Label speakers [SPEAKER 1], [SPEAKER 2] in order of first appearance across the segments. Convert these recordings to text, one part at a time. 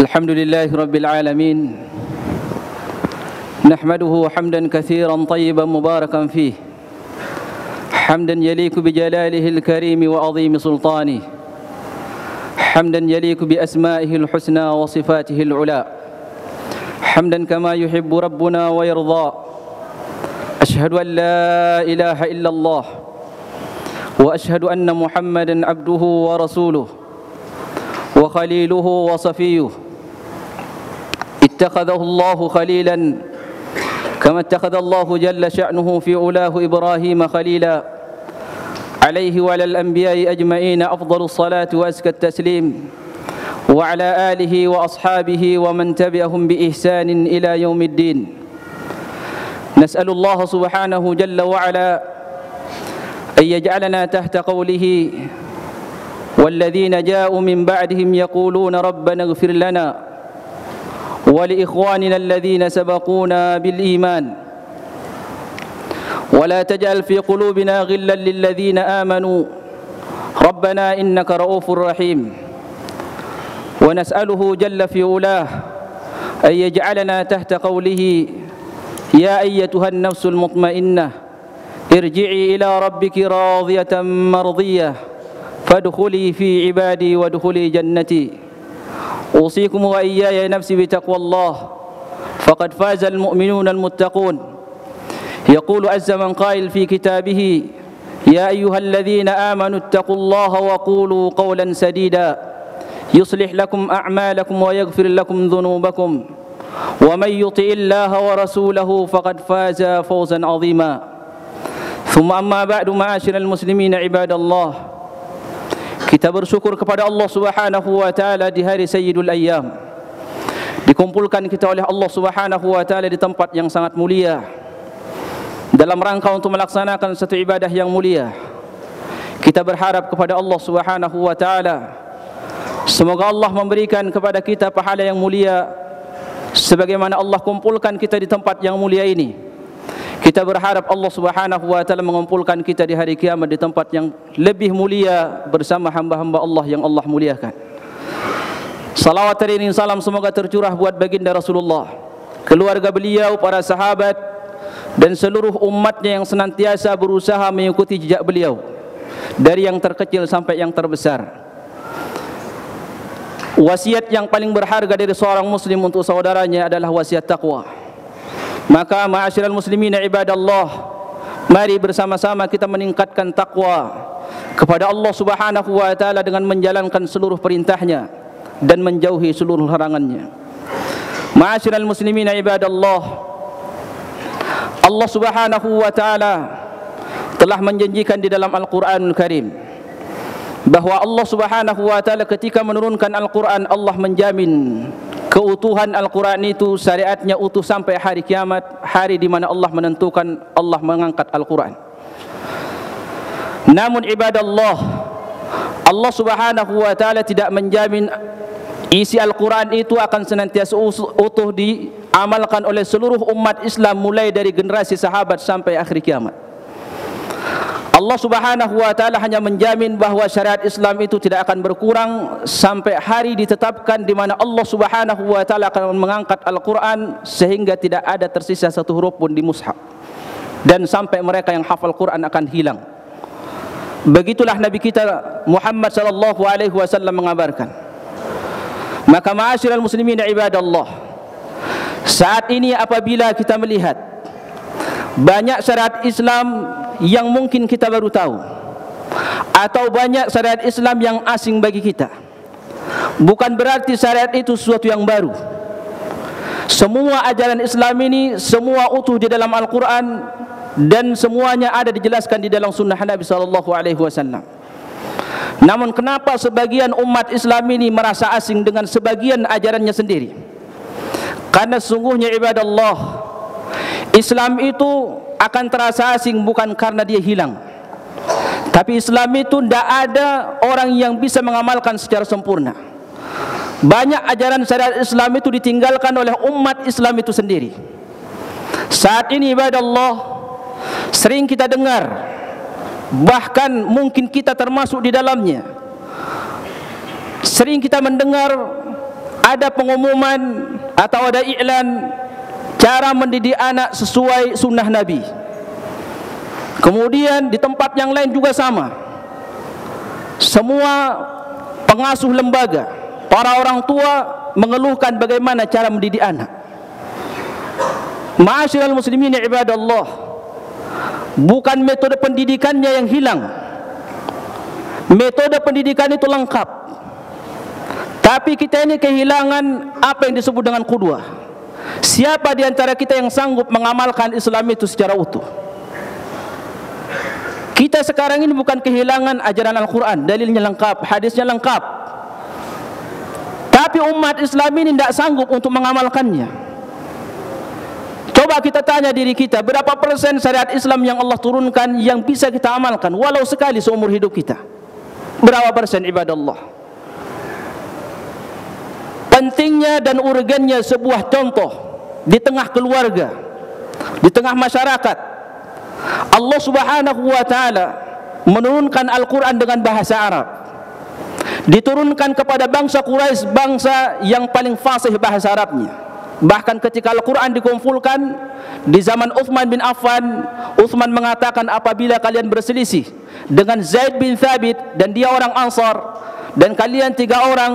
[SPEAKER 1] الحمد لله رب العالمين نحمده حمدا كثيرا طيبا مباركا فيه حمدا يليق بجلاله الكريم وعظيم سلطانه حمدا يليق بأسمائه الحسنى وصفاته العلى حمدا كما يحب ربنا ويرضى أشهد أن لا إله إلا الله وأشهد أن محمدا عبده ورسوله وخليله وصفيه اتخذه الله خليلا كما اتخذ الله جل شأنه في علاه إبراهيم خليلا عليه وعلى الأنبياء أجمعين أفضل الصلاة وأزكى التسليم وعلى آله وأصحابه ومن تبعهم بإحسان إلى يوم الدين نسأل الله سبحانه جل وعلا أن يجعلنا تحت قوله والذين جاءوا من بعدهم يقولون ربنا اغفر لنا ولإخواننا الذين سبقونا بالإيمان ولا تجعل في قلوبنا غلا للذين آمنوا ربنا إنك رؤوف رحيم ونسأله جل في علاه أن يجعلنا تحت قوله يا أيتها النفس المطمئنة ارجعي إلى ربك راضية مرضية فادخلي في عبادي وادخلي جنتي أوصيكم وإياي نفسي بتقوى الله فقد فاز المؤمنون المتقون يقول عز من قائل في كتابه يا أيها الذين آمنوا اتقوا الله وقولوا قولا سديدا يصلح لكم أعمالكم ويغفر لكم ذنوبكم ومن يطع الله ورسوله فقد فاز فوزا عظيما ثم أما بعد معاشر المسلمين عباد الله kita bersyukur kepada Allah Subhanahu wa taala di hari Sayyidul Ayyam. Dikumpulkan kita oleh Allah Subhanahu wa taala di tempat yang sangat mulia dalam rangka untuk melaksanakan satu ibadah yang mulia. Kita berharap kepada Allah Subhanahu wa taala semoga Allah memberikan kepada kita pahala yang mulia sebagaimana Allah kumpulkan kita di tempat yang mulia ini. Kita berharap Allah Subhanahu wa taala mengumpulkan kita di hari kiamat di tempat yang lebih mulia bersama hamba-hamba Allah yang Allah muliakan. Salawat dan salam semoga tercurah buat baginda Rasulullah, keluarga beliau, para sahabat dan seluruh umatnya yang senantiasa berusaha mengikuti jejak beliau dari yang terkecil sampai yang terbesar. Wasiat yang paling berharga dari seorang muslim untuk saudaranya adalah wasiat taqwa. Maka ma'asyiral muslimin ibadallah, mari bersama-sama kita meningkatkan takwa kepada Allah Subhanahu wa taala dengan menjalankan seluruh perintahnya dan menjauhi seluruh larangannya. Ma'asyiral muslimin ibadallah, Allah Subhanahu wa taala telah menjanjikan di dalam Al-Qur'anul Karim bahwa Allah Subhanahu wa taala ketika menurunkan Al-Qur'an, Allah menjamin keutuhan Al-Quran itu syariatnya utuh sampai hari kiamat, hari di mana Allah menentukan Allah mengangkat Al-Quran. Namun ibadallah, Allah Subhanahu wa taala tidak menjamin isi Al-Quran itu akan senantiasa utuh diamalkan oleh seluruh umat Islam mulai dari generasi sahabat sampai akhir kiamat. Allah Subhanahu wa taala hanya menjamin bahwa syariat Islam itu tidak akan berkurang sampai hari ditetapkan di mana Allah Subhanahu wa taala akan mengangkat Al-Qur'an sehingga tidak ada tersisa satu huruf pun di mushaf dan sampai mereka yang hafal Quran akan hilang. Begitulah Nabi kita Muhammad sallallahu alaihi wasallam mengabarkan. Maka ma'asyiral muslimin ibadallah, saat ini apabila kita melihat banyak syariat Islam yang mungkin kita baru tahu atau banyak syariat Islam yang asing bagi kita, bukan berarti syariat itu sesuatu yang baru. Semua ajaran Islam ini semua utuh di dalam Al-Quran dan semuanya ada dijelaskan di dalam sunnah Nabi SAW. Namun kenapa sebagian umat Islam ini merasa asing dengan sebagian ajarannya sendiri? Karena sesungguhnya ibadallah, Islam itu akan terasa asing bukan karena dia hilang, tapi Islam itu tidak ada orang yang bisa mengamalkan secara sempurna. Banyak ajaran syariat Islam itu ditinggalkan oleh umat Islam itu sendiri. Saat ini ibadallah, sering kita dengar, bahkan mungkin kita termasuk di dalamnya, sering kita mendengar ada pengumuman atau ada iklan cara mendidik anak sesuai sunnah Nabi. Kemudian di tempat yang lain juga sama. Semua pengasuh lembaga, para orang tua mengeluhkan bagaimana cara mendidik anak. Ma'asyiral muslimin ibadallah, bukan metode pendidikannya yang hilang. Metode pendidikan itu lengkap. Tapi kita ini kehilangan apa yang disebut dengan qudwah. Siapa di antara kita yang sanggup mengamalkan Islam itu secara utuh? Kita sekarang ini bukan kehilangan ajaran Al-Quran, dalilnya lengkap, hadisnya lengkap. Tapi umat Islam ini tidak sanggup untuk mengamalkannya. Coba kita tanya diri kita, berapa persen syariat Islam yang Allah turunkan yang bisa kita amalkan walau sekali seumur hidup kita? Berapa persen ibadallah? Pentingnya dan urgennya sebuah contoh di tengah keluarga, di tengah masyarakat. Allah Subhanahu wa ta'ala menurunkan Al-Quran dengan bahasa Arab. Diturunkan kepada bangsa Quraisy, bangsa yang paling fasih bahasa Arabnya. Bahkan ketika Al-Quran dikumpulkan di zaman Utsman bin Affan, Utsman mengatakan, apabila kalian berselisih dengan Zaid bin Thabit dan dia orang Ansar, dan kalian 3 orang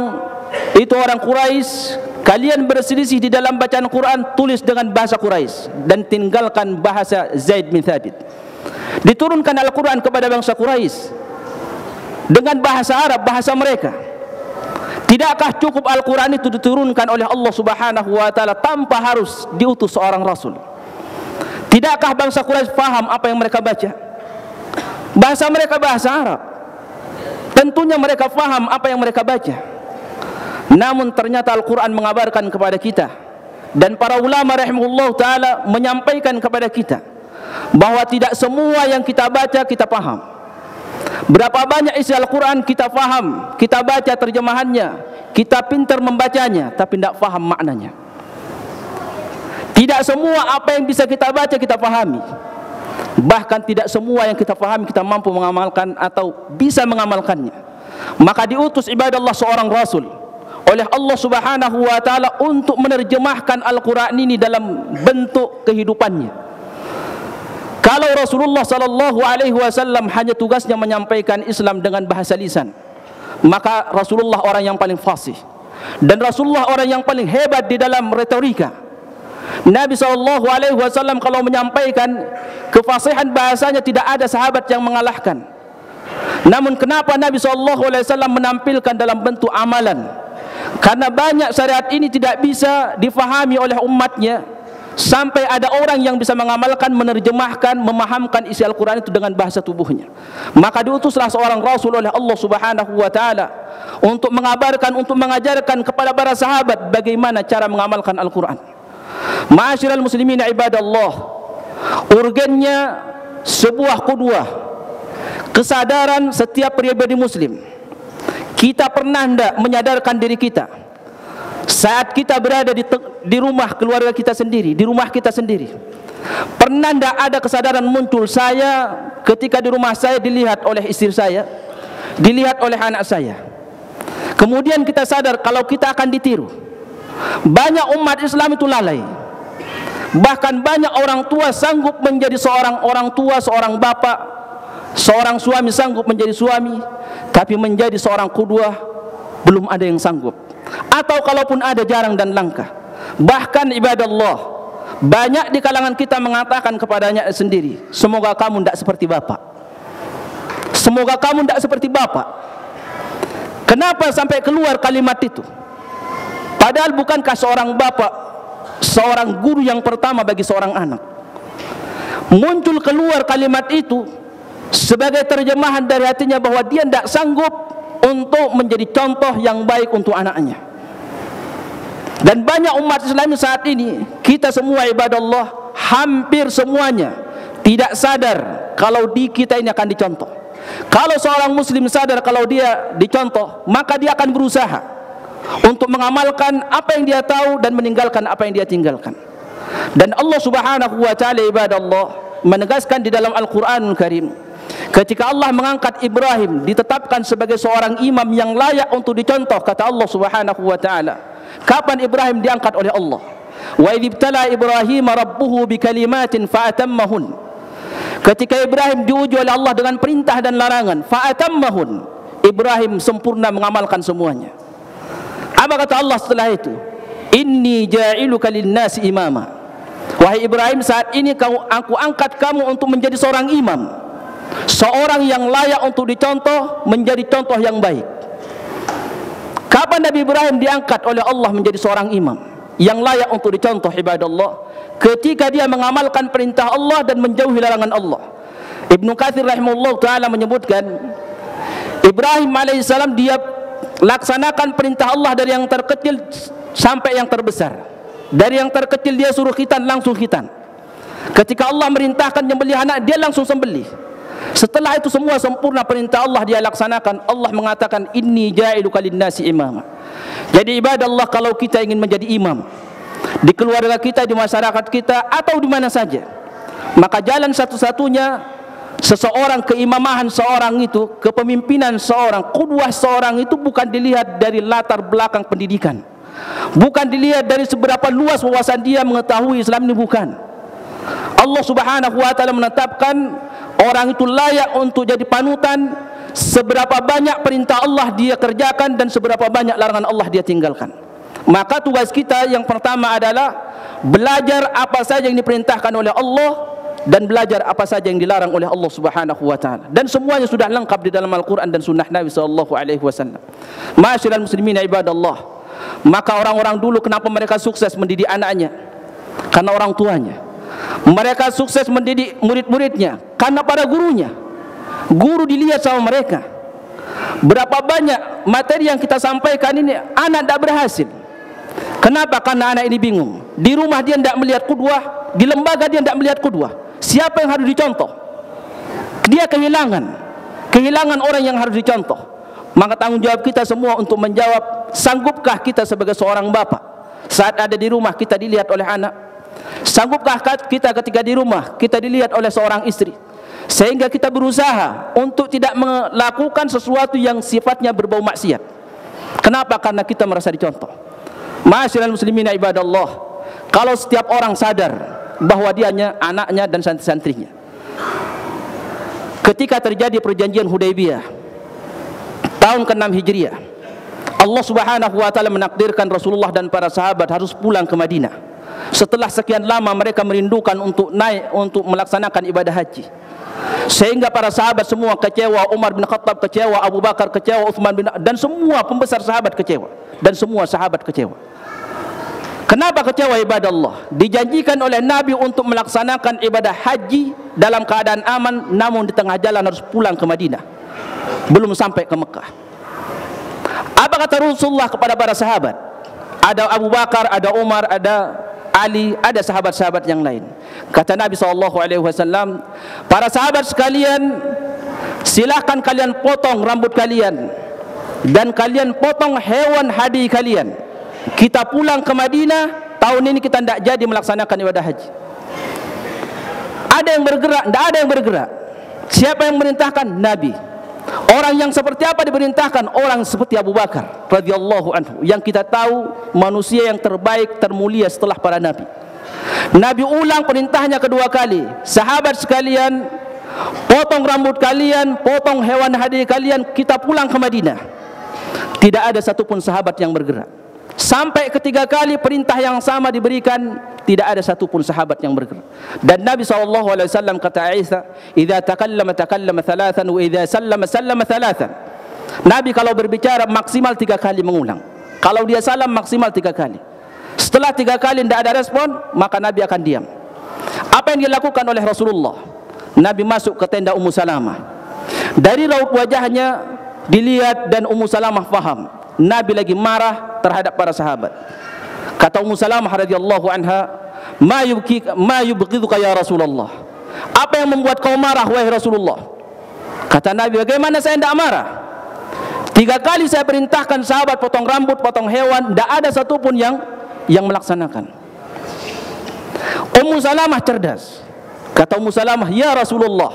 [SPEAKER 1] itu orang Quraisy, kalian berselisih di dalam bacaan Quran, tulis dengan bahasa Quraisy dan tinggalkan bahasa Zaid bin Thabit. Diturunkan Al-Quran kepada bangsa Quraisy dengan bahasa Arab, bahasa mereka. Tidakkah cukup Al-Quran itu diturunkan oleh Allah Subhanahu wa ta'ala tanpa harus diutus seorang Rasul? Tidakkah bangsa Quraisy faham apa yang mereka baca? Bahasa mereka bahasa Arab. Tentunya mereka faham apa yang mereka baca. Namun ternyata Al-Quran mengabarkan kepada kita, dan para ulama rahimahullah ta'ala menyampaikan kepada kita, bahwa tidak semua yang kita baca kita paham. Berapa banyak isi Al-Quran kita faham, kita baca terjemahannya, kita pintar membacanya, tapi tidak faham maknanya. Tidak semua apa yang bisa kita baca kita pahami. Bahkan tidak semua yang kita pahami kita mampu mengamalkan atau bisa mengamalkannya. Maka diutus ibadallah seorang Rasul oleh Allah Subhanahu wa ta'ala untuk menerjemahkan Al-Quran ini dalam bentuk kehidupannya. Kalau Rasulullah sallallahu alaihi wasallam hanya tugasnya menyampaikan Islam dengan bahasa lisan, maka Rasulullah orang yang paling fasih, dan Rasulullah orang yang paling hebat di dalam retorika. Nabi sallallahu alaihi wasallam kalau menyampaikan kefasihan bahasanya tidak ada sahabat yang mengalahkan. Namun kenapa Nabi sallallahu alaihi wasallam menampilkan dalam bentuk amalan? Karena banyak syariat ini tidak bisa difahami oleh umatnya, sampai ada orang yang bisa mengamalkan, menerjemahkan, memahamkan isi Al-Quran itu dengan bahasa tubuhnya. Maka diutuslah seorang Rasul oleh Allah Subhanahu wa ta'ala untuk mengabarkan, untuk mengajarkan kepada para sahabat bagaimana cara mengamalkan Al-Quran. Ma'asyiral muslimin ibadallah, urgennya sebuah qudwah, kesadaran setiap pribadi muslim. Kita pernah tidak menyadarkan diri kita saat kita berada di rumah keluarga kita sendiri, di rumah kita sendiri? Pernah tidak ada kesadaran muncul, saya ketika di rumah saya dilihat oleh istri saya, dilihat oleh anak saya. Kemudian kita sadar kalau kita akan ditiru. Banyak umat Islam itu lalai. Bahkan banyak orang tua sanggup menjadi seorang orang tua, seorang bapak, seorang suami sanggup menjadi suami, tapi menjadi seorang qudwah belum ada yang sanggup. Atau kalaupun ada, jarang dan langka. Bahkan ibadallah, banyak di kalangan kita mengatakan kepadanya sendiri, semoga kamu tidak seperti bapak, semoga kamu tidak seperti bapak. Kenapa sampai keluar kalimat itu? Padahal bukankah seorang bapak seorang guru yang pertama bagi seorang anak? Muncul keluar kalimat itu sebagai terjemahan dari hatinya bahwa dia tidak sanggup untuk menjadi contoh yang baik untuk anaknya. Dan banyak umat Islam saat ini, kita semua ibadallah, hampir semuanya tidak sadar kalau di kita ini akan dicontoh. Kalau seorang muslim sadar kalau dia dicontoh, maka dia akan berusaha untuk mengamalkan apa yang dia tahu dan meninggalkan apa yang dia tinggalkan. Dan Allah Subhanahu wa ta'ala ibadallah menegaskan di dalam Al-Quranul Karim, ketika Allah mengangkat Ibrahim, ditetapkan sebagai seorang imam yang layak untuk dicontoh, kata Allah Subhanahu wa ta'ala, Kapan Ibrahim diangkat oleh Allah? Wa idzibtala Ibrahim rabbuhu bikalimatin fa'atammahun. Ketika Ibrahim diuji oleh Allah dengan perintah dan larangan, fa'atammahun, Ibrahim sempurna mengamalkan semuanya. Apa kata Allah setelah itu? Inni ja'iluka lin-nasi imama. Wahai Ibrahim, saat ini aku angkat kamu untuk menjadi seorang imam, seorang yang layak untuk dicontoh, menjadi contoh yang baik. Kapan Nabi Ibrahim diangkat oleh Allah menjadi seorang imam yang layak untuk dicontoh, ibadallah? Ketika dia mengamalkan perintah Allah dan menjauhi larangan Allah. Ibnu Katsir rahimahullah ta'ala menyebutkan, Ibrahim alaihissalam dia laksanakan perintah Allah dari yang terkecil sampai yang terbesar. Dari yang terkecil dia suruh khitan, langsung khitan. Ketika Allah merintahkan menyembelih anak, dia langsung sembelih. Setelah itu semua sempurna perintah Allah dia laksanakan. Allah mengatakan, inni ja'iluka lin-nasi imama. Jadi ibadallah, kalau kita ingin menjadi imam di keluarga kita, di masyarakat kita, atau di mana saja, maka jalan satu-satunya seseorang, keimamahan seorang itu, kepemimpinan seorang, qudwah seorang itu bukan dilihat dari latar belakang pendidikan, bukan dilihat dari seberapa luas wawasan dia mengetahui Islam ini, bukan. Allah Subhanahu wa ta'ala menetapkan orang itu layak untuk jadi panutan seberapa banyak perintah Allah dia kerjakan dan seberapa banyak larangan Allah dia tinggalkan. Maka tugas kita yang pertama adalah belajar apa saja yang diperintahkan oleh Allah dan belajar apa saja yang dilarang oleh Allah Subhanahu wa ta'ala. Dan semuanya sudah lengkap di dalam Al-Quran dan sunnah Nabi sallallahu alaihi wasallam. Ma'asyiral muslimin ibadallah, maka orang-orang dulu kenapa mereka sukses mendidik anaknya? Karena orang tuanya. Mereka sukses mendidik murid-muridnya karena para gurunya. Guru dilihat sama mereka. Berapa banyak materi yang kita sampaikan ini anak tidak berhasil. Kenapa? Karena anak ini bingung. Di rumah dia tidak melihat qudwah, di lembaga dia tidak melihat qudwah. Siapa yang harus dicontoh? Dia kehilangan orang yang harus dicontoh. Maka tanggung jawab kita semua untuk menjawab, sanggupkah kita sebagai seorang bapak saat ada di rumah kita dilihat oleh anak? Sanggupkah kita ketika di rumah kita dilihat oleh seorang istri, sehingga kita berusaha untuk tidak melakukan sesuatu yang sifatnya berbau maksiat? Kenapa? Karena kita merasa dicontoh. Ma'asyiral muslimin ibadallah, kalau setiap orang sadar bahwa dianya, anaknya dan santri-santrinya, ketika terjadi perjanjian Hudaybiyah tahun ke-6 Hijriah, Allah Subhanahu wa ta'ala menakdirkan Rasulullah dan para sahabat harus pulang ke Madinah. Setelah sekian lama mereka merindukan untuk naik untuk melaksanakan ibadah haji, sehingga para sahabat semua kecewa. Umar bin Khattab kecewa, Abu Bakar kecewa, Utsman bin, dan semua pembesar sahabat kecewa, dan semua sahabat kecewa. Kenapa kecewa ibadallah? Dijanjikan oleh Nabi untuk melaksanakan ibadah haji dalam keadaan aman, namun di tengah jalan harus pulang ke Madinah, belum sampai ke Mekah. Apa kata Rasulullah kepada para sahabat? Ada Abu Bakar, ada Umar, ada Ali, ada sahabat-sahabat yang lain. Kata Nabi SAW, para sahabat sekalian, silahkan kalian potong rambut kalian dan kalian potong hewan hadi kalian. Kita pulang ke Madinah, tahun ini kita tidak jadi melaksanakan ibadah haji. Ada yang bergerak? Tidak ada yang bergerak. Siapa yang merintahkan? Nabi. Orang yang seperti apa diperintahkan? Orang seperti Abu Bakar radhiyallahu anhu, yang kita tahu manusia yang terbaik, termulia setelah para nabi. Nabi ulang perintahnya kedua kali. Sahabat sekalian, potong rambut kalian, potong hewan hadi kalian, kita pulang ke Madinah. Tidak ada satupun sahabat yang bergerak. Sampai ketiga kali perintah yang sama diberikan, tidak ada satupun sahabat yang bergerak. Dan Nabi SAW kata Isa, "Idza takallama thalathan wa idza sallama thalathan." Nabi kalau berbicara maksimal 3 kali mengulang. Kalau dia salam maksimal 3 kali. Setelah 3 kali tidak ada respon, maka Nabi akan diam. Apa yang dilakukan oleh Rasulullah? Nabi masuk ke tenda Ummu Salamah. Dari raut wajahnya dilihat dan Ummu Salamah faham Nabi lagi marah terhadap para sahabat. Kata Ummu Salamah radhiyallahu anha, ma yubghiduka ya Rasulullah? Apa yang membuat kau marah wahai Rasulullah? Kata Nabi, bagaimana saya tidak marah? 3 kali saya perintahkan sahabat potong rambut, potong hewan, tidak ada satupun yang melaksanakan. Ummu Salamah cerdas. Kata Ummu Salamah, ya Rasulullah,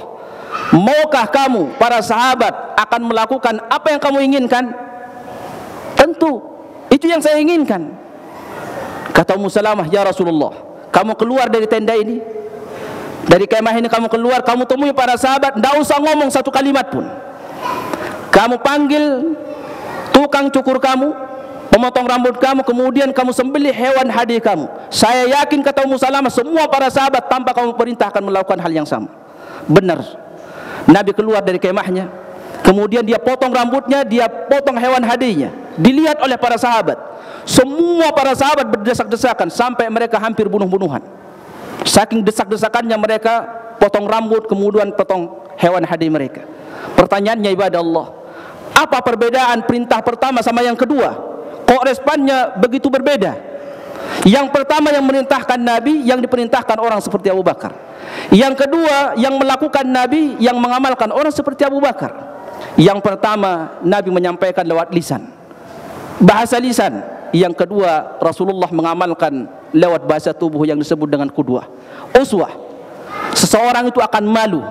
[SPEAKER 1] maukah kamu para sahabat akan melakukan apa yang kamu inginkan? Tentu, itu yang saya inginkan. Kata Ummu Salamah, "Ya Rasulullah, kamu keluar dari tenda ini, dari kemah ini kamu keluar, kamu temui para sahabat, tidak usah ngomong satu kalimat pun. Kamu panggil tukang cukur kamu, pemotong rambut kamu, kemudian kamu sembelih hewan hadiah kamu. Saya yakin," kata Ummu Salamah, "semua para sahabat tanpa kamu perintah akan melakukan hal yang sama." Benar. Nabi keluar dari kemahnya, kemudian dia potong rambutnya, dia potong hewan hadiahnya. Dilihat oleh para sahabat. Semua para sahabat berdesak-desakan sampai mereka hampir bunuh-bunuhan. Saking desak-desakannya mereka potong rambut, kemudian potong hewan hadiah mereka. Pertanyaannya, ibadah Allah, apa perbedaan perintah pertama sama yang kedua? Kok responnya begitu berbeda? Yang pertama yang memerintahkan Nabi, yang diperintahkan orang seperti Abu Bakar. Yang kedua yang melakukan Nabi, yang mengamalkan orang seperti Abu Bakar. Yang pertama Nabi menyampaikan lewat lisan, bahasa lisan. Yang kedua Rasulullah mengamalkan lewat bahasa tubuh yang disebut dengan qudwah, uswah. Seseorang itu akan malu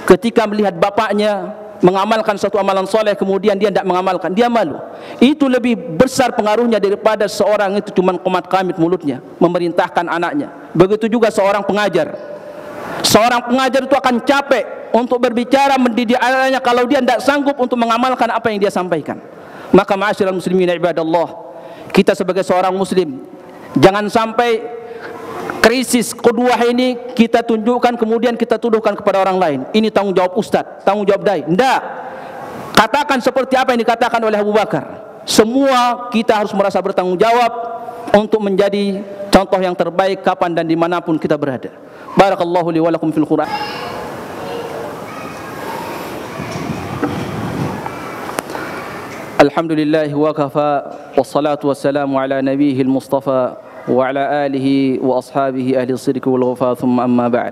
[SPEAKER 1] ketika melihat bapaknya mengamalkan suatu amalan soleh, kemudian dia tidak mengamalkan, dia malu. Itu lebih besar pengaruhnya daripada seorang itu cuma komat kamit mulutnya memerintahkan anaknya. Begitu juga seorang pengajar. Seorang pengajar itu akan capek untuk berbicara mendidik anaknya kalau dia tidak sanggup untuk mengamalkan apa yang dia sampaikan. Maka ma'asyiral muslimin ibadallah, kita sebagai seorang muslim jangan sampai krisis qudwah ini kita tunjukkan kemudian kita tuduhkan kepada orang lain. Ini tanggung jawab ustaz, tanggung jawab dai. Tidak. Katakan seperti apa yang dikatakan oleh Abu Bakar. Semua kita harus merasa bertanggung jawab untuk menjadi contoh yang terbaik kapan dan dimanapun kita berada. Barakallahu li wa lakum fil Qur'an. Alhamdulillah wa kafa, wassalatu wassalamu ala nabiyil mustafa wa ala alihi wa ashabihi ahli sidqi wal wafa, thumma amma ba'd.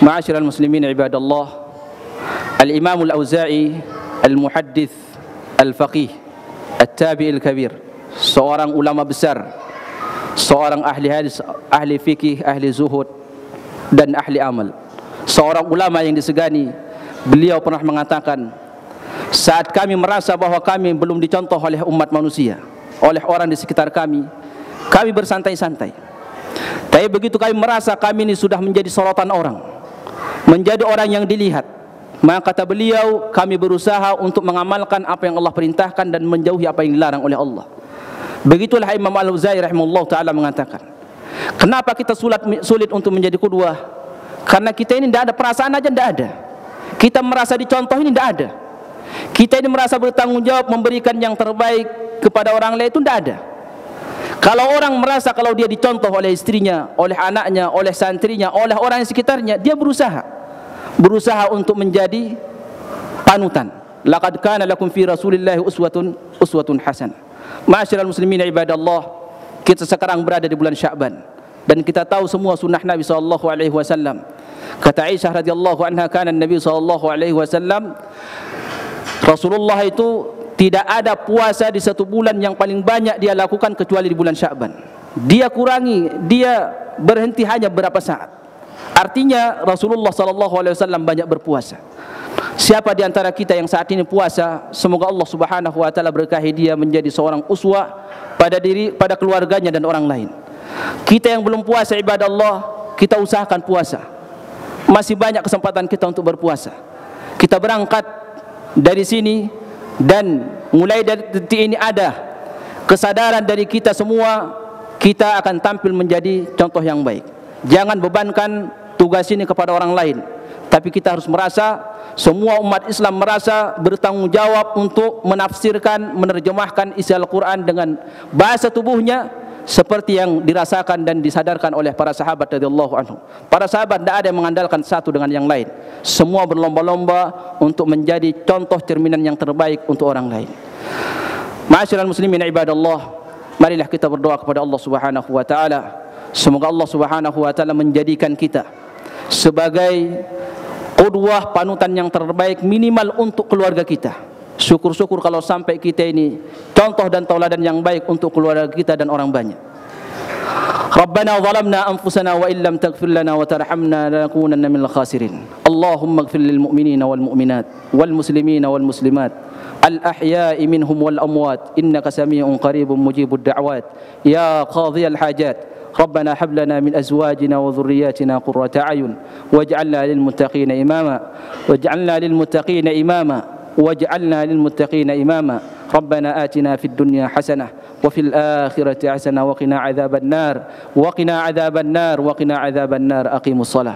[SPEAKER 1] Ma'asyiral muslimin ibadallah, al-Imam al-Auza'i al-muhaddits al-faqih at-tabi' al-kabir, seorang ulama besar, seorang ahli hadis, ahli fikih, ahli zuhud dan ahli amal, seorang ulama yang disegani. Beliau pernah mengatakan, saat kami merasa bahwa kami belum dicontoh oleh umat manusia, oleh orang di sekitar kami bersantai-santai. Tapi begitu kami merasa kami ini sudah menjadi sorotan orang, menjadi orang yang dilihat, maka kata beliau, kami berusaha untuk mengamalkan apa yang Allah perintahkan dan menjauhi apa yang dilarang oleh Allah. Begitulah Imam Al-Auza'i rahimahullah ta'ala mengatakan, kenapa kita sulit untuk menjadi qudwah? Karena kita ini tidak ada perasaan aja, tidak ada. Kita merasa dicontoh ini tidak ada. Kita ini merasa bertanggung jawab memberikan yang terbaik kepada orang lain, itu tidak ada. Kalau orang merasa kalau dia dicontoh oleh istrinya, oleh anaknya, oleh santrinya, oleh orang di sekitarnya, dia berusaha untuk menjadi panutan. Laqad kana lakum fi Rasulillahi uswatun hasanah. Ma'asyiral muslimin ibadallah, kita sekarang berada di bulan Sya'ban dan kita tahu semua sunnah Nabi sallallahu alaihi wasallam. Kata Aisyah radhiyallahu anha, kana Nabi sallallahu alaihi wasallam, Rasulullah itu tidak ada puasa di satu bulan yang paling banyak dia lakukan kecuali di bulan Sya'ban. Dia kurangi, dia berhenti hanya beberapa saat. Artinya Rasulullah sallallahu alaihi wasallam banyak berpuasa. Siapa di antara kita yang saat ini puasa, semoga Allah Subhanahu wa taala berkahi dia menjadi seorang uswah pada keluarganya dan orang lain. Kita yang belum puasa ibadah Allah, kita usahakan puasa. Masih banyak kesempatan kita untuk berpuasa. Kita berangkat dari sini dan mulai dari detik ini ada kesadaran dari kita semua, kita akan tampil menjadi contoh yang baik. Jangan bebankan tugas ini kepada orang lain, tapi kita harus merasa, semua umat Islam merasa bertanggung jawab untuk menafsirkan, menerjemahkan isi Al-Quran dengan bahasa tubuhnya seperti yang dirasakan dan disadarkan oleh para sahabat radhiyallahu anhum. Para sahabat tidak ada yang mengandalkan satu dengan yang lain. Semua berlomba-lomba untuk menjadi contoh cerminan yang terbaik untuk orang lain. Ma'asyiral muslimin ibadallah, marilah kita berdoa kepada Allah Subhanahu wa taala. Semoga Allah Subhanahu wa taala menjadikan kita sebagai qudwah, panutan yang terbaik minimal untuk keluarga kita. Syukur-syukur kalau sampai kita ini contoh dan tauladan yang baik untuk keluarga kita dan orang banyak. ربنا ظلمنا أنفسنا وإن لم تغفر لنا وترحمنا لنكونن من الخاسرين اللهم اغفر للمؤمنين والمؤمنات والمسلمين والمسلمات الأحياء منهم والأموات إنك سميع قريب مجيب الدعوات يا قاضي الحاجات ربنا هب لنا من أزواجنا وذرياتنا قرة أعين واجعلنا للمتقين إماما واجعلنا للمتقين إماما ربنا آتنا في الدنيا حسنة وفي الآخرة حسنة وقنا عذاب النار أقيموا الصلاة.